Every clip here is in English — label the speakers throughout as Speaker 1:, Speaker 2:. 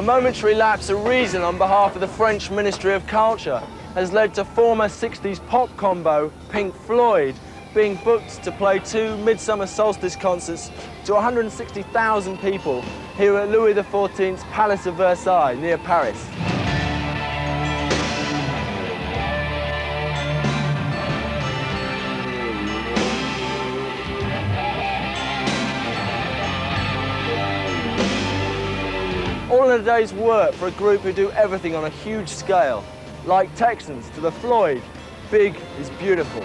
Speaker 1: momentary lapse of reason on behalf of the French Ministry of Culture has led to former 60s pop combo Pink Floyd being booked to play 2 Midsummer Solstice concerts to 160,000 people here at Louis XIV's Palace of Versailles, near Paris. All in a day's work for a group who do everything on a huge scale. Like Texans to the Floyd, big is beautiful.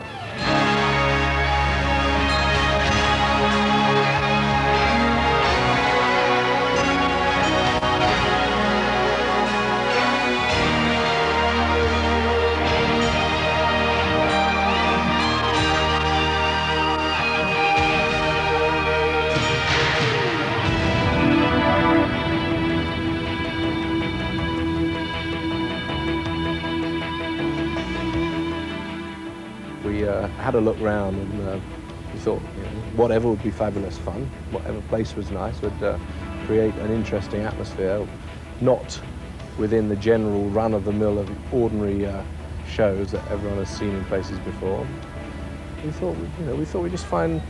Speaker 2: We had a look round and we thought, you know, whatever would be fabulous fun, whatever place was nice would create an interesting atmosphere, not within the general run-of-the-mill of ordinary shows that everyone has seen in places before. We thought, we'd just find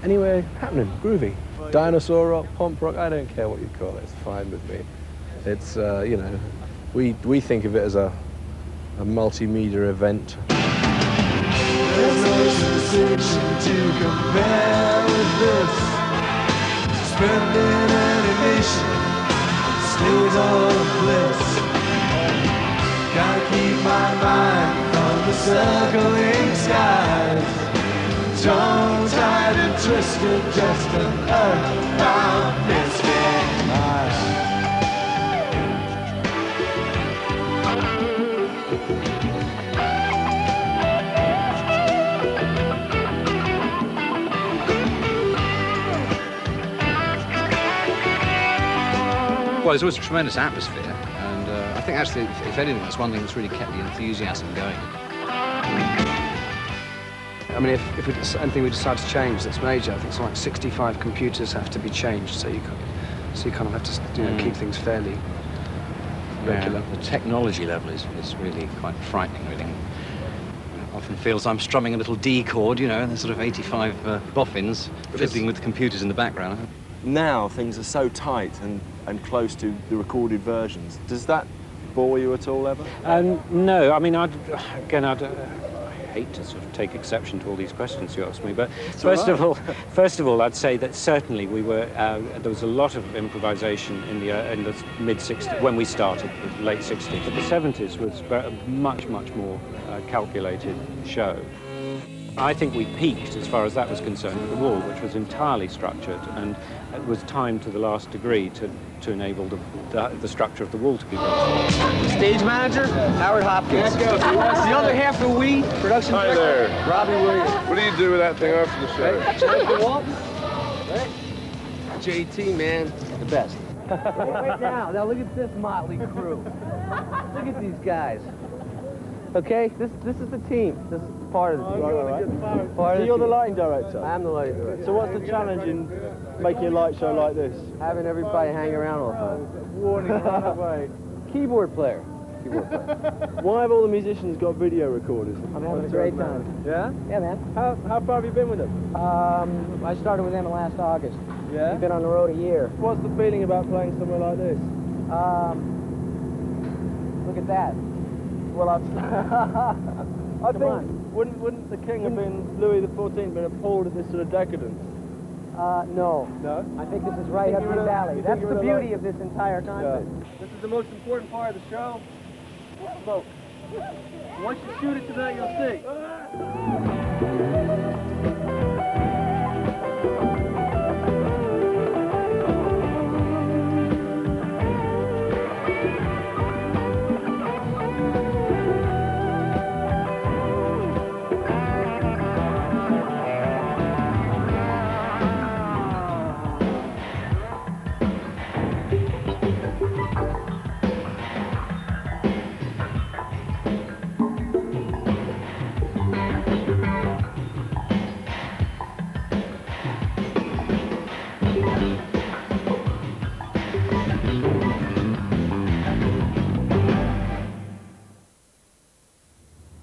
Speaker 2: anywhere happening, groovy. Dinosaur rock, punk rock, I don't care what you call it, it's fine with me. It's, we think of it as a multimedia event.
Speaker 3: There's no sensation to compare with this. Suspended animation, stage of bliss. Gotta keep my mind from the circling skies. Tongue-tied and twisted, just an earthbound misfit.
Speaker 4: Well, there's always a tremendous atmosphere, and I think actually, if anything, that's one thing that's really kept the enthusiasm going.
Speaker 5: I mean, if anything we decide to change that's major, I think something like 65 computers have to be changed, so you kind of have to keep things fairly regular.
Speaker 4: Yeah, the technology level is really quite frightening, really. It often feels I'm strumming a little D chord, and there's sort of 85 boffins fiddling with the computers in the background.
Speaker 1: Now things are so tight and close to the recorded versions. Does that bore you at all ever?
Speaker 6: No, I mean, I'd hate to sort of take exception to all these questions you asked me, but first of all, I'd say that certainly we were. There was a lot of improvisation in the mid-60s when we started, the late 60s. But the 70s was a much more calculated show. I think we peaked as far as that was concerned with the wall, which was entirely structured, and it was timed to the last degree to enable the structure of the wall to be built.
Speaker 1: Stage manager, Howard Hopkins. The other half of we, production
Speaker 7: Hi
Speaker 1: director,
Speaker 7: there.
Speaker 1: Robbie Williams.
Speaker 7: What do you do with that thing after the show?
Speaker 1: Jonathan Walton. JT, man, the best. Right now look at this motley crew. Look at these guys. Okay, this is the team. This is part of the team.
Speaker 8: So you're the lighting director?
Speaker 1: I'm the lighting director.
Speaker 8: So what's the challenge in making a light show like this?
Speaker 1: Having everybody hang around all the time.
Speaker 8: Warning, run away.
Speaker 1: Keyboard player.
Speaker 8: Why have all the musicians got video recorders?
Speaker 1: I'm having a great time.
Speaker 8: Yeah?
Speaker 1: Yeah, man.
Speaker 8: How far have you been with them?
Speaker 1: I started with them last August.
Speaker 8: Yeah?
Speaker 1: We've been on the road a year.
Speaker 8: What's the feeling about playing somewhere like this?
Speaker 1: Look at that.
Speaker 8: Well, I think, wouldn't the king have been, Louis XIV, been appalled at this sort of decadence?
Speaker 1: No.
Speaker 8: No?
Speaker 1: I think this is right up the valley. That's the beauty of this entire concert.
Speaker 8: Yeah. This is the most important part of the show. Smoke. Once you shoot it tonight, you'll see.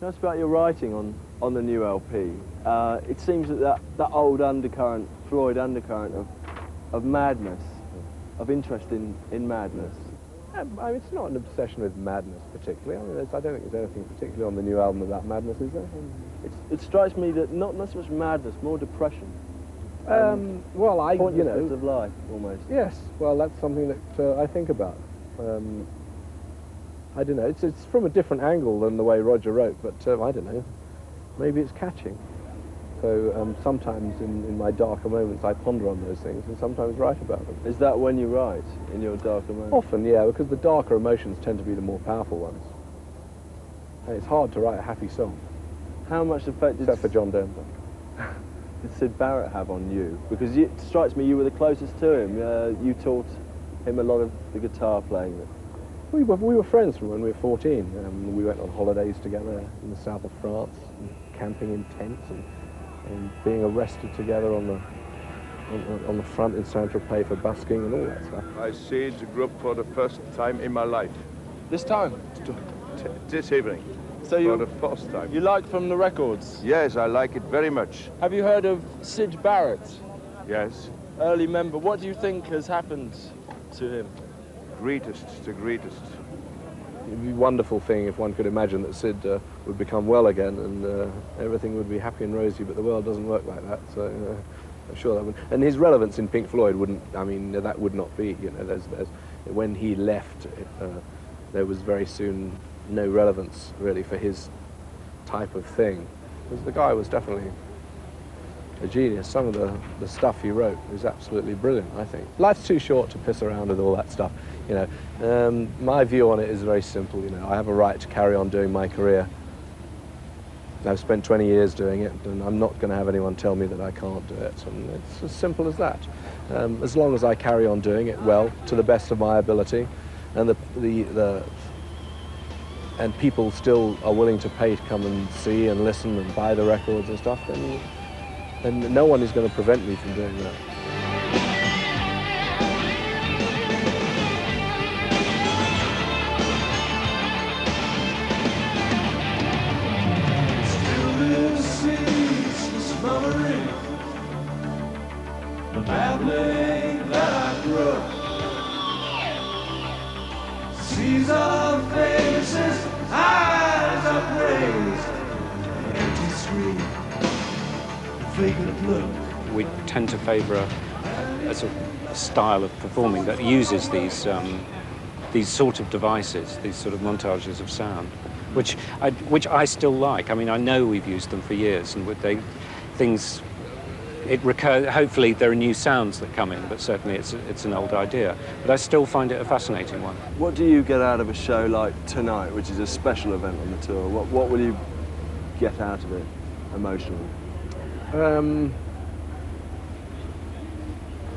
Speaker 1: Can I ask about your writing on the new LP? It seems that old undercurrent, Floyd undercurrent of madness, of interest in madness.
Speaker 2: I mean, it's not an obsession with madness particularly. I mean, I don't think there's anything particularly on the new album about madness, is there?
Speaker 1: It strikes me that not so much madness, more depression.
Speaker 2: Well,
Speaker 1: Pointlessness of life, almost.
Speaker 2: Yes, well, that's something that I think about. I don't know, it's from a different angle than the way Roger wrote, but I don't know, maybe it's catching. So sometimes in my darker moments I ponder on those things and sometimes write about them.
Speaker 1: Is that when you write, in your darker moments?
Speaker 2: Often, yeah, because the darker emotions tend to be the more powerful ones. And it's hard to write a happy song.
Speaker 1: How much effect
Speaker 2: Except for John Denver.
Speaker 1: did Syd Barrett have on you? Because it strikes me you were the closest to him. You taught him a lot of the guitar playing.
Speaker 2: We were friends from when we were 14. We went on holidays together in the south of France, camping in tents and being arrested together on the front in Saint-Tropez for busking and all that stuff.
Speaker 7: I see the group for the first time in my life.
Speaker 1: This time?
Speaker 7: This evening.
Speaker 1: So
Speaker 7: for the first time.
Speaker 1: You like from the records?
Speaker 7: Yes, I like it very much.
Speaker 1: Have you heard of Syd Barrett?
Speaker 7: Yes.
Speaker 1: Early member. What do you think has happened to him?
Speaker 7: The greatest.
Speaker 2: It'd be a wonderful thing if one could imagine that Syd would become well again and everything would be happy and rosy, but the world doesn't work like that, so I'm sure that would... And his relevance in Pink Floyd wouldn't, I mean, that would not be, you know, when he left, there was very soon no relevance, really, for his type of thing. Because the guy was definitely a genius. Some of the stuff he wrote is absolutely brilliant, I think. Life's too short to piss around with all that stuff, you know. My view on it is very simple, you know. I have a right to carry on doing my career. I've spent 20 years doing it, and I'm not going to have anyone tell me that I can't do it, and it's as simple as that. As long as I carry on doing it well, to the best of my ability, and and people still are willing to pay to come and see and listen and buy the records and stuff, then no one is going to prevent me from doing that.
Speaker 3: The babbling that I grew. Seas of faces, eyes upraised, empty screen, vacant look.
Speaker 6: We tend to favour a sort of style of performing that uses these sort of devices, these sort of montages of sound, which I still like. I mean, I know we've used them for years, and it recurs. Hopefully there are new sounds that come in, but certainly it's an old idea. But I still find it a fascinating one.
Speaker 1: What do you get out of a show like tonight, which is a special event on the tour? What will you get out of it emotionally?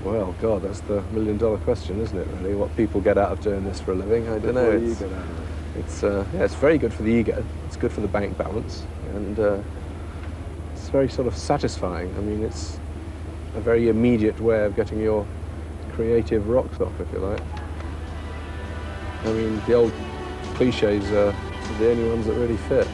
Speaker 2: Well, God, that's the million-dollar question, isn't it, really? What people get out of doing this for a living, I don't know.
Speaker 1: What do you get out of it?
Speaker 2: It's very good for the ego. It's good for the bank balance, and it's very sort of satisfying. I mean, it's a very immediate way of getting your creative rocks off, if you like. I mean, the old cliches are the only ones that really fit.